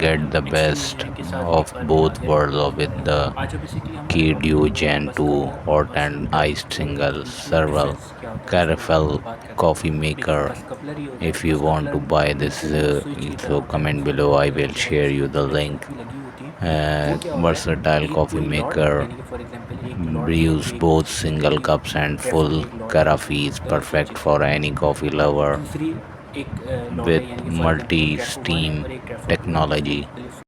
Get the best इनके साथ एक of बार मिला both के worlds रखो। with the आज जो बेसिकली हम करने वाले Kedu हैं वो Gen बस 2 कलर hot बस and इनका iced दोनों के single बीच में serval डिफरेंस क्या होता है उसके ऊपर हम carafe बात करेंगे। coffee देखिए maker. बस कपलर ही होता है, If you बस want coupler to buy this, बिल्कुल एक स्विच की तरह so होता है, comment उसमें below. दो I अलग will अलग जगह share से you the link. फ्लेक्सेस भी लगी होती हैं। वो क्या होता है, Versatile ये coffee कोई लॉट maker यानी कि फॉर एग्जांपल एक लॉट में brews एक both एक single एक cups and प्रेफर full एक लॉट है जिसमें carafe is colour switch perfect for किया any है। coffee lover दूसरी एक लॉट with है यानी कि फॉर एग्जांपल वो multi ट्रेफो वन है steam और एक ट्रेफो टू है जिसमें technology. मुख्तलिफ